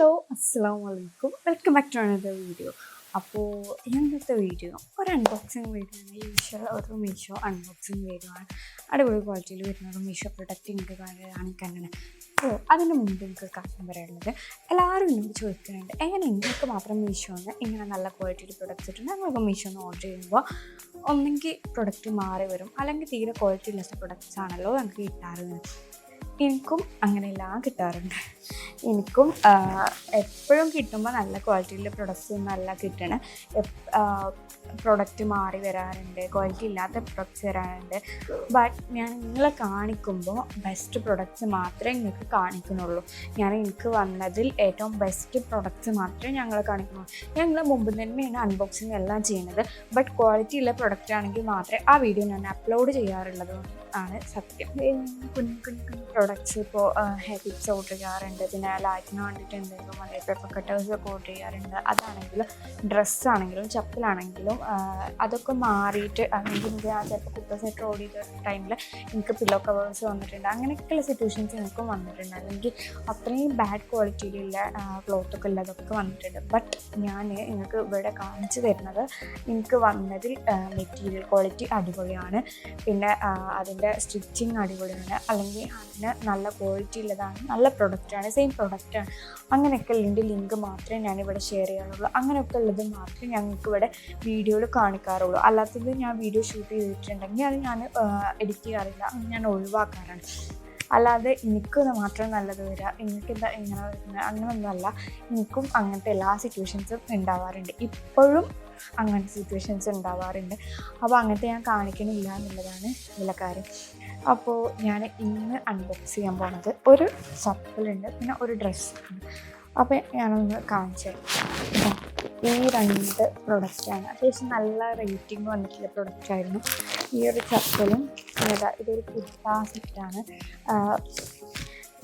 Hello അസ്സലാമലൈക്കും welcome back to another video. അപ്പോൾ ഇന്നത്തെ വീഡിയോ ഒരു അൺബോക്സിങ് വീഡിയോ ആണ്. യൂഷ്വൽ ഒരു മീഷോ അൺബോക്സിങ് വീഡിയോ ആണ്. അടിപൊളി ക്വാളിറ്റിയിൽ വരുന്ന ഒരു മീഷോ പ്രൊഡക്റ്റ് എനിക്ക് കാണിക്കാൻ തന്നെ. അപ്പോൾ അതിന് മുമ്പ് എനിക്ക് കാര്യം പറയാനുള്ളത്, എല്ലാവരും എന്നോട് ചോദിക്കുന്നുണ്ട് എങ്ങനെ നിങ്ങൾക്ക് മാത്രം മീഷോന്ന് ഇങ്ങനെ നല്ല ക്വാളിറ്റിയിൽ പ്രൊഡക്റ്റ്സ് ഇട്ടുണ്ട്. ഞങ്ങൾക്ക് മീഷോന്ന് ഓർഡർ ചെയ്യുമ്പോൾ ഒന്നെങ്കിൽ പ്രൊഡക്റ്റ് മാറി വരും, അല്ലെങ്കിൽ തീരെ ക്വാളിറ്റി ഇല്ലാത്ത പ്രൊഡക്റ്റ്സ് ആണല്ലോ ഞങ്ങൾക്ക് കിട്ടാറുള്ളത്. എനിക്കും അങ്ങനെയെല്ലാം കിട്ടാറുണ്ട്. എനിക്കും എപ്പോഴും കിട്ടുമ്പോൾ നല്ല ക്വാളിറ്റിയിലെ പ്രൊഡക്റ്റ്സ് നല്ല കിട്ടണം. പ്രൊഡക്റ്റ് മാറി വരാറുണ്ട്, ക്വാളിറ്റി ഇല്ലാത്ത പ്രൊഡക്റ്റ്സ് വരാറുണ്ട്. ബട്ട് ഞാൻ നിങ്ങളെ കാണിക്കുമ്പോൾ ബെസ്റ്റ് പ്രൊഡക്റ്റ്സ് മാത്രമേ നിങ്ങൾക്ക് കാണിക്കുന്നുള്ളൂ. എനിക്ക് വന്നതിൽ ഏറ്റവും ബെസ്റ്റ് പ്രൊഡക്റ്റ്സ് മാത്രമേ ഞങ്ങളെ കാണിക്കുന്നുള്ളൂ. ഞങ്ങൾ മുമ്പ് തന്നെയാണ് അൺബോക്സിങ് എല്ലാം ചെയ്യുന്നത്. ബട്ട് ക്വാളിറ്റി ഉള്ള പ്രൊഡക്റ്റ് ആണെങ്കിൽ മാത്രമേ ആ വീഡിയോ ഞാൻ അപ്ലോഡ് ചെയ്യാറുള്ളത് ആണ് സത്യം. കുഞ്ഞു പ്രൊഡക്ട്സ് ഇപ്പോൾ ഹെയർ ടിപ്സ് ഓർഡർ ചെയ്യാറുണ്ട്, പിന്നെ ലൈറ്റിന് വേണ്ടിയിട്ട് എന്തെങ്കിലും പേപ്പർ കട്ടേഴ്സൊക്കെ ഓർഡർ ചെയ്യാറുണ്ട്. അതാണെങ്കിലും ഡ്രസ്സാണെങ്കിലും ചപ്പലാണെങ്കിലും അതൊക്കെ മാറിയിട്ട്, അല്ലെങ്കിൽ ഞാൻ ചിലപ്പോൾ കുപ്പ സെറ്റ് ഓർഡർ ചെയ്ത ടൈമിൽ എനിക്ക് പില്ലോ കവേഴ്സ് വന്നിട്ടുണ്ട്. അങ്ങനെയൊക്കെയുള്ള സിറ്റുവേഷൻസ് എനിക്കും വന്നിട്ടുണ്ട്. അല്ലെങ്കിൽ അത്രയും ബാഡ് ക്വാളിറ്റിയിലുള്ള ക്ലോത്തൊക്കെ ഉള്ളതൊക്കെ വന്നിട്ടുണ്ട്. ബട്ട് ഞാൻ നിങ്ങൾക്ക് ഇവിടെ കാണിച്ചു തരുന്നത് എനിക്ക് വന്നതിൽ മെറ്റീരിയൽ ക്വാളിറ്റി അടിപൊളിയാണ്, പിന്നെ അതിൻ്റെ സ്റ്റിച്ചിങ് അടിപൊളിയാണ്, അല്ലെങ്കിൽ അതിന് നല്ല ക്വാളിറ്റി ഉള്ളതാണ്, നല്ല പ്രൊഡക്റ്റാണ്, സെയിം പ്രൊഡക്റ്റാണ്. അങ്ങനെയൊക്കെ ഉള്ളതിൻ്റെ ലിങ്ക് മാത്രമേ ഞാനിവിടെ ഷെയർ ചെയ്യാറുള്ളൂ. അങ്ങനെയൊക്കെ ഉള്ളത് മാത്രമേ ഞങ്ങൾക്ക് ഇവിടെ വീഡിയോയിൽ കാണിക്കാറുള്ളൂ. അല്ലാത്തത് ഞാൻ വീഡിയോ ഷൂട്ട് ചെയ്തിട്ടുണ്ടെങ്കിൽ അത് ഞാൻ എഡിറ്റ് ചെയ്യാറില്ല, ഞാൻ ഒഴിവാക്കാറാണ്. അല്ലാതെ എനിക്ക് മാത്രം നല്ലത് വരിക, എനിക്കെന്താ ഇങ്ങനെ വരുന്നത് അങ്ങനെയൊന്നുമല്ല. എനിക്കും അങ്ങനത്തെ എല്ലാ സിറ്റുവേഷൻസും ഉണ്ടാവാറുണ്ട്, ഇപ്പോഴും അങ്ങനത്തെ സിറ്റുവേഷൻസ് ഉണ്ടാവാറുണ്ട്. അപ്പോൾ അങ്ങനത്തെ ഞാൻ കാണിക്കണില്ല എന്നുള്ളതാണ് ഇതിലെ കാര്യം. അപ്പോൾ ഞാൻ ഇന്ന് അൺബോക്സ് ചെയ്യാൻ പോണത് ഒരു ചപ്പലുണ്ട്, പിന്നെ ഒരു ഡ്രസ്സുണ്ട്. അപ്പോൾ ഞാനൊന്ന് കാണിച്ചു തരാം. ഈ രണ്ട് പ്രൊഡക്റ്റാണ്, അത്യാവശ്യം നല്ല റേറ്റിംഗ് വന്നിട്ടുള്ള പ്രൊഡക്റ്റായിരുന്നു. ഈ ഒരു ചപ്പലും ഇതൊരു കുർത്ത സെറ്റാണ്.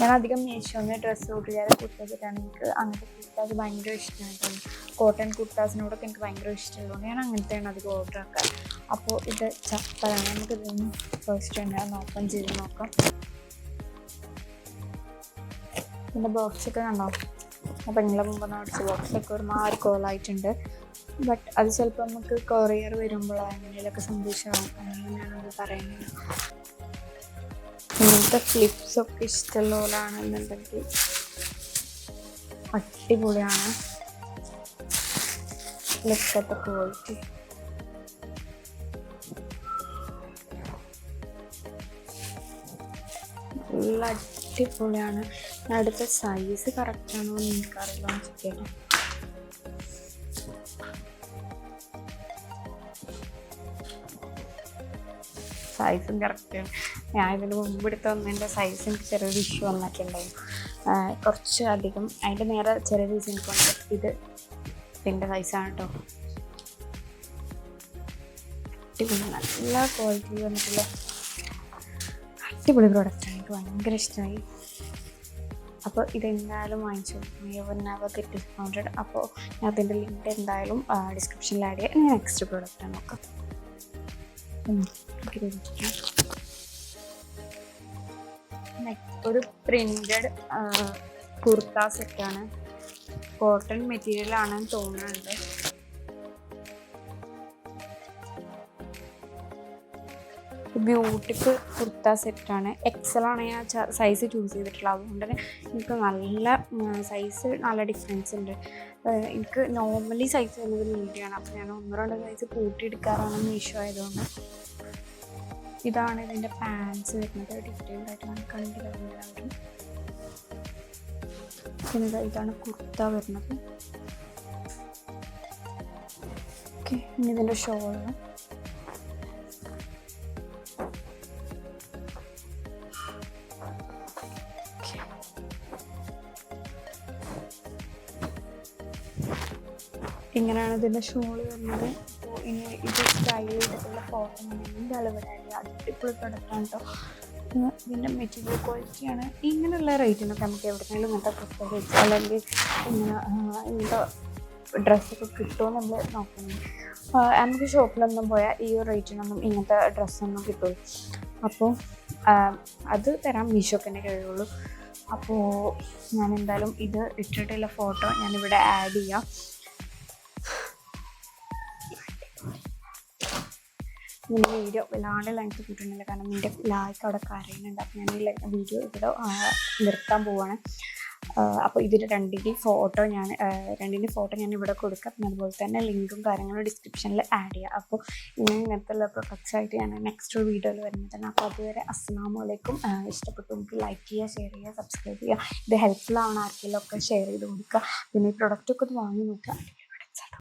ഞാൻ അധികം മീഷോന്ന് ഡ്രസ്സ് ഓർഡർ ചെയ്യാതെ കുർത്ത സെറ്റാണ്. എനിക്ക് അങ്ങനത്തെ കുർത്താസ് ഭയങ്കര ഇഷ്ടമായിട്ടാണ്. കോട്ടൺ കുർത്താസിനോടൊക്കെ എനിക്ക് ഭയങ്കര ഇഷ്ടമുള്ളതുകൊണ്ട് ഞാൻ അങ്ങനത്തെയാണ് അധികം ഓർഡർ ആക്കുക. അപ്പോൾ ഇത് ചപ്പലാണ്. നമുക്കിതൊന്ന് ഫസ്റ്റ് തന്നെ ഓപ്പൺ ചെയ്ത് നോക്കാം. ഇതിൻ്റെ ബോക്സൊക്കെ കണ്ടോ? അപ്പോൾ നിങ്ങളെ മുമ്പ് അടിച്ച ബോക്സൊക്കെ ഒരുമാതിരി കോളായിട്ടുണ്ട്. ബട്ട് അത് ചിലപ്പോൾ നമുക്ക് കൊറിയർ വരുമ്പോൾ അങ്ങനെയൊക്കെ സന്ദേശമാകും, അങ്ങനെ ഞാനത് പറയുന്നില്ല. ഇങ്ങനത്തെ ഫ്ലിപ്സൊക്കെ ഇഷ്ടമുള്ള പോലാണെന്നുണ്ടെങ്കിൽ അടിപൊളിയാണ്. ഫ്ലിപ്സൊക്കെ ക്വാളിറ്റി നല്ല അടിപൊളിയാണ്. അടുത്ത സൈസ് കറക്റ്റാണോ എന്ന് എനിക്കറിയില്ല, നോക്കിയാലോ. സൈസും കറക്റ്റാണ്. ഞാൻ ഇതിന് മുമ്പ് എടുത്ത് വന്നതിൻ്റെ സൈസ് എനിക്ക് ചെറിയൊരു ഇഷ്യൂ വന്നിട്ടുണ്ടായിരുന്നു, കുറച്ച് അധികം. അതിൻ്റെ നേരെ ചെറിയ സൈസ് എനിക്ക് വന്നിട്ട് ഇത് ഇതിൻ്റെ സൈസാണ് കേട്ടോ. അടിപൊളി നല്ല ക്വാളിറ്റി വന്നിട്ടുള്ള അടിപൊളി പ്രോഡക്റ്റാണ്, എനിക്ക് ഭയങ്കര ഇഷ്ടമായി. അപ്പോൾ ഇതെന്തായാലും വാങ്ങിച്ചു, നെവർ ഗെറ്റ് ഡിസ്കൗണ്ടഡ്. അപ്പോൾ ഞാൻ അതിൻ്റെ ലിങ്ക് എന്തായാലും ഡിസ്ക്രിപ്ഷനിൽ ആഡ് ചെയ്യാം. ഞാൻ നെക്സ്റ്റ് പ്രോഡക്റ്റാണ് നോക്കാം. ഒരു പ്രിന്റഡ് കുർത്ത സെറ്റാണ്, കോട്ടൺ മെറ്റീരിയൽ ആണെന്ന് തോന്നുന്നുണ്ട്. ബ്യൂട്ടിഫുൾ കുർത്ത സെറ്റാണ്. എക്സലാണ് ഞാൻ സൈസ് ചൂസ് ചെയ്തിട്ടുള്ളത്, അതുകൊണ്ട് തന്നെ എനിക്ക് നല്ല സൈസ് നല്ല ഡിഫറൻസ് ഉണ്ട്. എനിക്ക് നോർമലി സൈസ് വരുന്നത് മീഡിയമാണ്, അപ്പോൾ ഞാൻ 1-2 സൈസ് കൂട്ടിയെടുക്കാറാണ് മീഷോ ആയതുകൊണ്ട്. ഇതാണ് ഇതിൻ്റെ പാൻസ് വരുന്നത്, ഡീറ്റെയിൽഡ് ആയിട്ട് ഞാൻ കണ്ടിട്ടുണ്ടാവും. പിന്നെ ഇതാണ് കുർത്ത വരുന്നത്. ഓക്കെ, ഇനി ഇതിൻ്റെ ഷോള്. ഇങ്ങനെയാണ് ഇതിൻ്റെ ഷോള് വരുന്നത്. അപ്പോൾ ഇനി ഇത് സ്റ്റൈൽ ചെയ്തിട്ടുള്ള ഫോട്ടോ ഡെലിവറി അടിപൊളി പ്രൊഡക്റ്റാണ് കേട്ടോ. ഇതിൻ്റെ മെറ്റീരിയൽ ക്വാളിറ്റിയാണ്. ഇങ്ങനെയുള്ള റേറ്റിനൊക്കെ നമുക്ക് എവിടെയെങ്കിലും ഇങ്ങനത്തെ പ്രിഫർ അല്ലെങ്കിൽ ഇങ്ങനത്തെ ഡ്രസ്സൊക്കെ കിട്ടുമോ നമ്മൾ നോക്കണം. നമുക്ക് ഷോപ്പിലൊന്നും പോയാൽ ഈ ഒരു റേറ്റിനൊന്നും ഇങ്ങനത്തെ ഡ്രസ്സൊന്നും കിട്ടുള്ളൂ. അപ്പോൾ അത് തരാൻ മീഷോക്ക് തന്നെ കഴിയുള്ളൂ. അപ്പോൾ ഞാൻ എന്തായാലും ഇത് ഇട്ടിട്ടുള്ള ഫോട്ടോ ഞാനിവിടെ ആഡ് ചെയ്യാം. ഞാൻ വീഡിയോ വല്ലാണ്ട് ലെങ്ത് കൂട്ടുന്നില്ല, കാരണം എൻ്റെ ലായ്ക്ക് അവിടെ കരയുന്നുണ്ട്. അപ്പോൾ ഞാൻ ഈ വീഡിയോ ഇവിടെ നിർത്താൻ പോവാണ്. അപ്പോൾ ഇതിൻ്റെ രണ്ടിൻ്റെ ഫോട്ടോ ഞാൻ ഇവിടെ കൊടുക്കാം. പിന്നെ അതുപോലെ തന്നെ ലിങ്കും കാര്യങ്ങളും ഡിസ്ക്രിപ്ഷനിൽ ആഡ് ചെയ്യാം. അപ്പോൾ ഇങ്ങനത്തെ ഉള്ള പ്രൊഡക്ട്സ് ആയിട്ട് ഞാൻ നെക്സ്റ്റ് വീഡിയോയിൽ വരുന്നതാണ്. അപ്പോൾ അതുവരെ അസ്സലാമു അലൈക്കും. ഇഷ്ടപ്പെട്ടു നമുക്ക് ലൈക്ക് ചെയ്യുക, ഷെയർ ചെയ്യുക, സബ്സ്ക്രൈബ് ചെയ്യുക. ഇത് ഹെൽപ്ഫുൾ ആവണ ആർക്കെങ്കിലും ഒക്കെ ഷെയർ ചെയ്ത് കൊടുക്കുക. പിന്നെ ഈ പ്രൊഡക്റ്റൊക്കെ ഒന്ന് വാങ്ങി നോക്കുക.